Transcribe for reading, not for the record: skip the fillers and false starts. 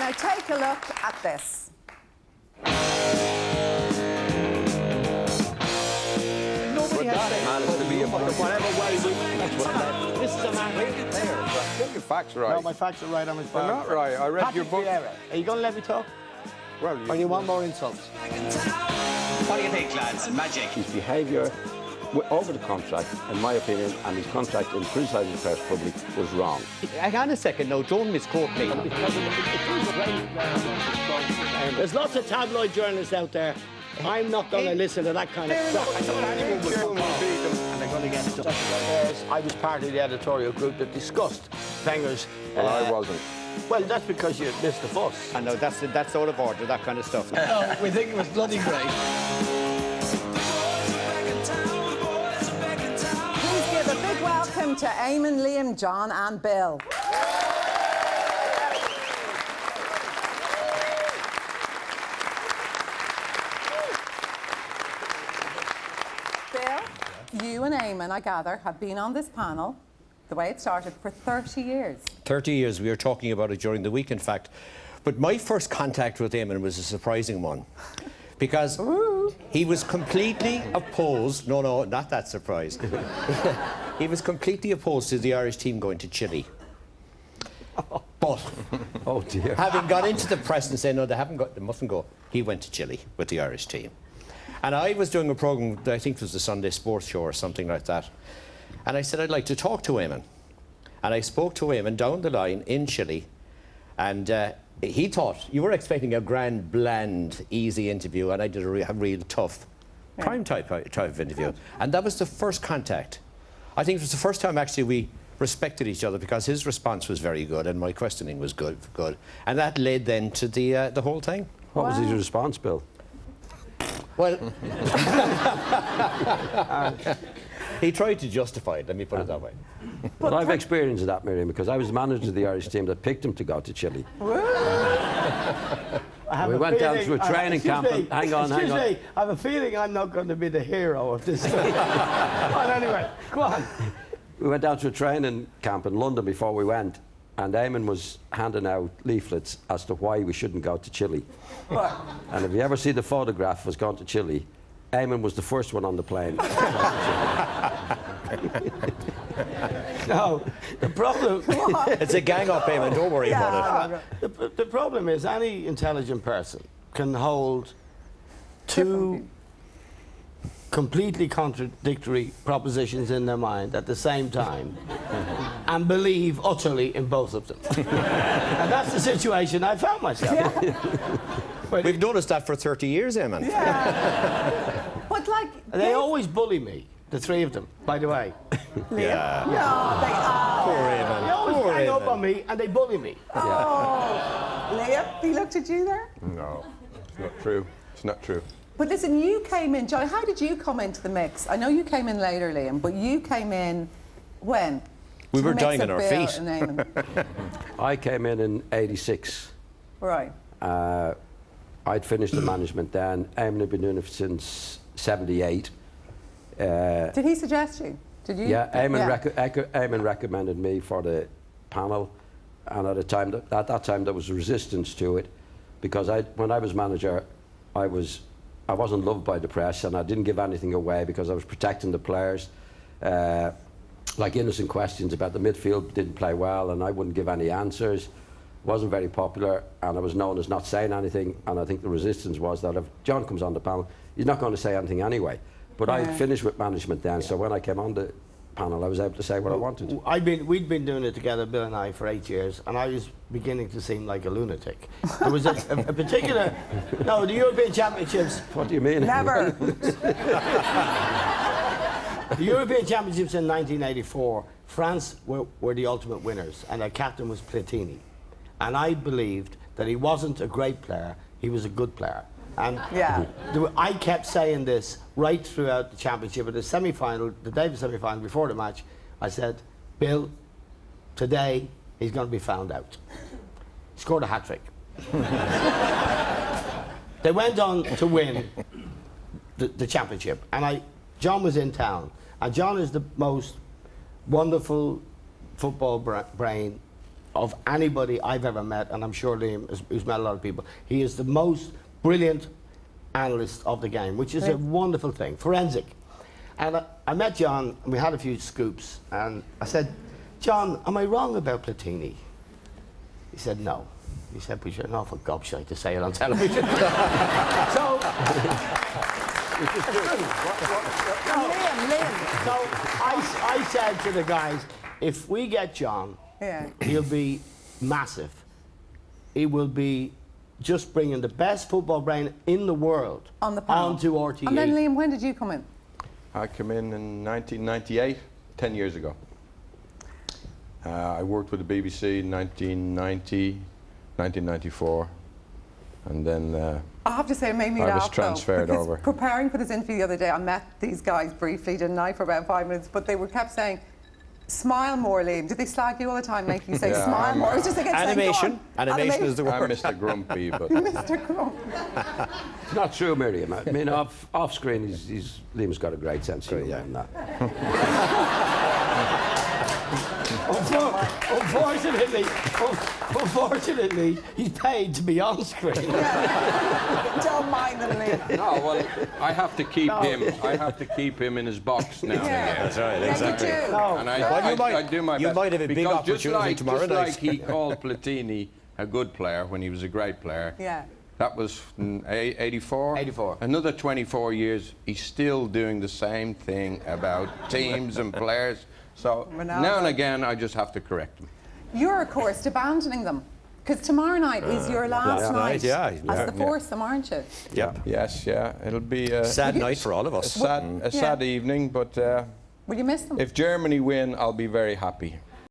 Now take a look at this. Nobody has managed to be a whatever way we... This is a man who Get your facts right. No, my facts are right on my phone. They're not right. I read your book. Vieira. Are you going to let me talk? Well, Or do you want more insults? What do you think, lads? Magic. his behaviour over the contract, in my opinion, and his contract in criticising the press public was wrong. Hang on a second, no, don't misquote me. There's lots of tabloid journalists out there. I'm not going to listen to that kind of stuff. I know anyone will come on and they're going to get stuff. I was part of the editorial group that discussed Wenger's... Well, I wasn't. Well, that's because you missed the fuss. I know, that's out of order, that kind of stuff. No, we think it was bloody great. Please give a big welcome to Eamon, Liam, John and Bill. Bill, you and Eamon, I gather, have been on this panel, the way it started, for 30 years. 30 years. We were talking about it during the week, in fact. But my first contact with Eamon was a surprising one. Because he was completely opposed... No, not that surprised. He was completely opposed to the Irish team going to Chile. But... Oh, dear. Having got into the press and saying, no, they mustn't go, he went to Chile with the Irish team. And I was doing a programme, I think it was the Sunday Sports Show or something like that. And I said, I'd like to talk to Eamon. And I spoke to Eamon down the line in Chile. And he thought, you were expecting a grand, bland, easy interview, and I did a real tough, prime type of interview. Good. And that was the first contact. I think it was the first time, actually, we respected each other, because his response was very good and my questioning was good. And that led then to the whole thing. What was his response, Bill? Well, he tried to justify it, let me put it that way. Well, I've experienced that, Miriam, because I was manager of the Irish team that picked him to go to Chile. We went down to a training camp. Hang on. Excuse me, I have a feeling I'm not going to be the hero of this story. Well, anyway, go on. We went down to a training camp in London before we went, and Eamon was handing out leaflets as to why we shouldn't go to Chile. What? And if you ever see the photograph of us going to Chile, Eamon was the first one on the plane. No, the problem... It's a gang-up, Eamon, don't worry about it. The problem is any intelligent person can hold two completely contradictory propositions in their mind at the same time and believe utterly in both of them. And that's the situation I found myself. Yeah. We've noticed that for 30 years, Eamon. Yeah. But like... They always bully me, the three of them, by the way. Yeah. No, they are. Poor Eamon. They always gang up on me and they bully me. Oh. Liam, he looked at you there? No, it's not true. It's not true. But listen, you came in, Johnny, how did you come into the mix? I know you came in later, Liam, but you came in when? We were dying on our feet. I came in '86. Right. I'd finished the management then. Eamon had been doing it since '78. Did he suggest you? Did you? Yeah, Eamon recommended me for the panel, and at that time there was resistance to it, because when I was manager, I wasn't loved by the press, and I didn't give anything away because I was protecting the players. Like innocent questions about the midfield didn't play well, and I wouldn't give any answers. Wasn't very popular, and I was known as not saying anything. And I think the resistance was that if John comes on the panel, he's not going to say anything anyway. But I finished with management then, so when I came on the panel, I was able to say what I wanted. We'd been doing it together, Bill and I, for 8 years, and I was beginning to seem like a lunatic. There was a particular... No, the European Championships... What do you mean? Never. The European Championships in 1984, France were the ultimate winners, and their captain was Platini. And I believed that he wasn't a great player, he was a good player. And I kept saying this right throughout the championship. At the semi-final, the day of the semi-final, before the match, I said, Bill, today he's going to be found out. He scored a hat-trick. They went on to win the championship, and John was in town, and John is the most wonderful football brain of anybody I've ever met, and I'm sure Liam who's met a lot of people. He is the most brilliant analyst of the game, which is a wonderful thing, forensic. And I met John, and we had a few scoops, and I said, John, am I wrong about Platini? He said, no. He said, but you're an awful gobshite to say it on television. So, Liam. so I said to the guys, if we get John, he'll be massive. He will be just bringing the best football brain in the world on the panel. Onto RTE. And then, Liam, when did you come in? I came in 1998, 10 years ago. I worked with the BBC in 1990, 1994, and then I have to say, it made me I laugh, was transferred though, because over. preparing for this interview the other day, I met these guys briefly, didn't I, for about 5 minutes, but they were kept saying, smile more, Liam. Did they slag you all the time, make you say smile more? It was just like animation. Animation is the word. I'm Mr. Grumpy, but Mr. Crump. It's not true, Miriam. I mean, off screen, Liam's got a great sense of humour and that. Unfortunately, he's paid to be on screen. Don't mind them, Liam. no. Well, I have to keep him. I have to keep him in his box now. That's right, Yeah, exactly. you do. No. And Well, I do my you best. might have a big Because opportunity tomorrow just night. like he called Platini a good player when he was a great player. Yeah. That was 84? 84. Another 24 years, he's still doing the same thing about teams and players. So Ronaldo. now and again, I just have to correct him. You're, of course, abandoning them. Because tomorrow night is your last night as the foursome, aren't you? Yeah. Yes, yeah. It'll be a Sad night for all of us. sad evening, but Will you miss them? if Germany win, I'll be very happy.